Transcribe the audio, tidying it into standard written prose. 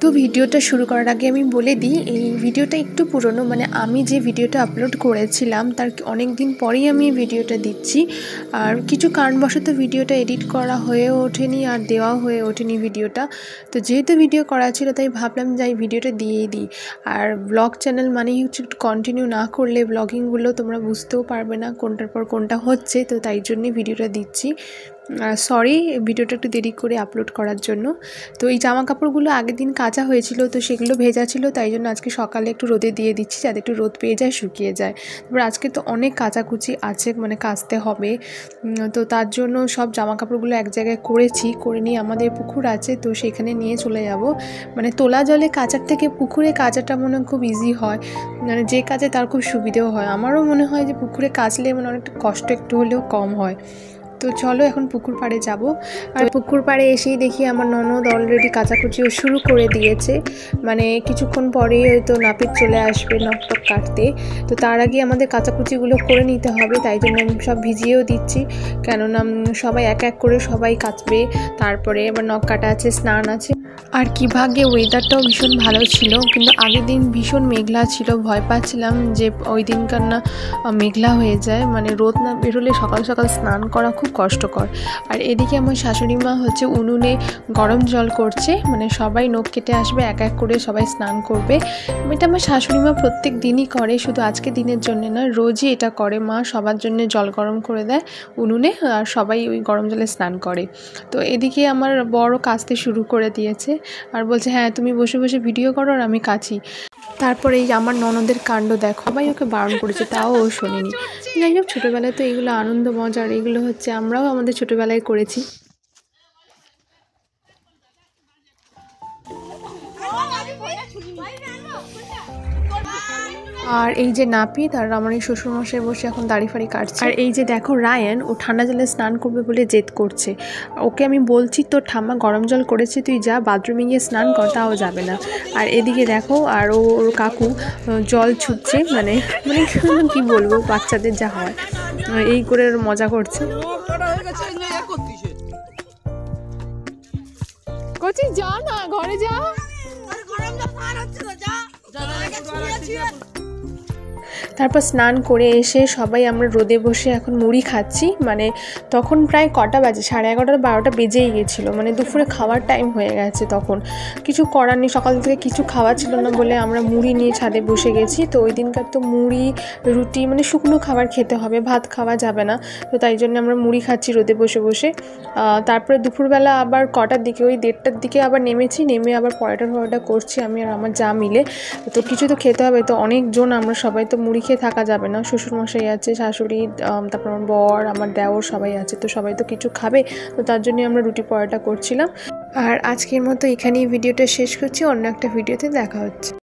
তো ভিডিওটা শুরু করার আগে আমি বলে দিই, এই ভিডিওটা একটু পুরনো, মানে আমি যে ভিডিওটা আপলোড করেছিলাম তার অনেক দিন পরেই আমি এই ভিডিওটা দিচ্ছি। আর কিছু কারণবশত ভিডিওটা এডিট করা হয়ে ওঠেনি আর দেওয়া হয়ে ওঠেনি ভিডিওটা। তো যেহেতু ভিডিও করা ছিল তাই ভাবলাম যে এই ভিডিওটা দিয়েই দিই। আর ব্লগ চ্যানেল মানেই হচ্ছে একটু কন্টিনিউ না করলে ব্লগিংগুলো তোমরা বুঝতেও পারবে না কোনটার পর কোনটা হচ্ছে, তো তাই জন্যই ভিডিওটা দিচ্ছি। সরি ভিডিওটা একটু দেরি করে আপলোড করার জন্য। তো এই জামা কাপড়গুলো আগের দিন কাচা হয়েছিল, তো সেগুলো ভেজা ছিল, তাই জন্য আজকে সকালে একটু রোদে দিয়ে দিচ্ছি যাতে একটু রোদ পেয়ে যায়, শুকিয়ে যায়। তারপর আজকে তো অনেক কাচাকুচি আছে, মানে কাচতে হবে, তো তার জন্য সব জামা কাপড়গুলো এক জায়গায় করে নিয়ে আমাদের পুকুর আছে, তো সেখানে নিয়ে চলে যাব। মানে তোলা জলে কাচার থেকে পুকুরে কাচাটা মনে হয় খুব ইজি হয়, মানে যে কাজে তার খুব সুবিধেও হয়। আমারও মনে হয় যে পুকুরে কাচলে মানে অনেকটা কষ্ট একটু হলেও কম হয়। তো চলো এখন পুকুর পাড়ে যাব। আর পুকুর পাড়ে এসেই দেখি আমার ননদ অলরেডি কাচাকুচিও শুরু করে দিয়েছে, মানে কিছুক্ষণ পরেই হয়তো নাপিত চলে আসবে নখ টক কাটতে। তো তার আগে আমাদের কাচাকুচিগুলো করে নিতে হবে, তাই জন্য আমি সব ভিজিয়েও দিচ্ছি, কেননা সবাই এক এক করে সবাই কাচবে, তারপরে আবার নখ কাটা আছে, স্নান আছে। আর কি ভাগ্যে ওয়েদারটাও ভীষণ ভালো ছিল, কিন্তু আগের দিন ভীষণ মেঘলা ছিল, ভয় পাচ্ছিলাম যে ওই দিনকার না মেঘলা হয়ে যায়, মানে রোদ না বেরোলে সকাল সকাল স্নান করা খুব কষ্টকর। আর এদিকে আমার শাশুড়ি মা হচ্ছে উনুনে গরম জল করছে, মানে সবাই নখ কেটে আসবে, এক এক করে সবাই স্নান করবে। এটা আমার শাশুড়ি মা প্রত্যেক দিনই করে, শুধু আজকে দিনের জন্য না, রোজই এটা করে। মা সবার জন্য জল গরম করে দেয় উনুনে, আর সবাই ওই গরম জলে স্নান করে। তো এদিকে আমার বড় কাচতে শুরু করে দিয়েছে আর বলছে, হ্যাঁ তুমি বসে বসে ভিডিও করো আর আমি কাচি। তারপরে এই আমার ননদের কাণ্ড দেখো, সবাই ওকে বারণ করেছে তাও ও শোনেনি। যাই হোক, ছোটোবেলায় তো এগুলো আনন্দ মজার, এগুলো হচ্ছে আমরাও আমাদের ছোটোবেলায় করেছি। আর এই যে নাপিত আর আমার এই শ্বশুরমশাই বসে এখন দাড়ি ফাড়ি কাটছে। আর এই যে দেখো রায়ান, ও ঠান্ডা জলে স্নান করবে বলে জেদ করছে। ওকে আমি বলছি তোর ঠাম্মা গরম জল করেছে, তুই যা বাথরুমে গিয়ে স্নান কর, তাও যাবে না। আর এদিকে দেখো আর ওর কাকু জল ছুটছে, মানে মানে কি বলবো, বাচ্চাদের যা হয় এই করে মজা করছে। কচি যা না, ঘরে যা। তারপর স্নান করে এসে সবাই আমরা রোদে বসে এখন মুড়ি খাচ্ছি, মানে তখন প্রায় কটা বাজে, 11:30 12টা বেজেই গেছিলো, মানে দুপুরে খাওয়ার টাইম হয়ে গেছে। তখন কিছু করার নেই, সকাল থেকে কিছু খাওয়া ছিল না বলে আমরা মুড়ি নিয়ে ছাদে বসে গেছি। তো ওই দিনকার তো মুড়ি রুটি মানে শুকনো খাবার খেতে হবে, ভাত খাওয়া যাবে না, তো তাই জন্য আমরা মুড়ি খাচ্ছি রোদে বসে বসে। তারপরে দুপুরবেলা আবার কটার দিকে, ওই 1:30টার দিকে আবার নেমেছি, নেমে আবার পরোটা করছি আমি আর আমার যা মিলে। তো কিছু তো খেতে হবে, তো অনেকজন আমরা সবাই, তো মুড়ি খেয়ে থাকা যাবে না, শ্বশুরমশাই আছে, শাশুড়ি, তারপর আমার বর, আমার দেওর সবাই আছে, তো সবাই তো কিছু খাবে, তো তার জন্যই আমরা রুটি পরোটা করছিলাম। আর আজকের মতো এখানেই ভিডিওটা শেষ করছি, অন্য একটা ভিডিওতে দেখা হচ্ছে।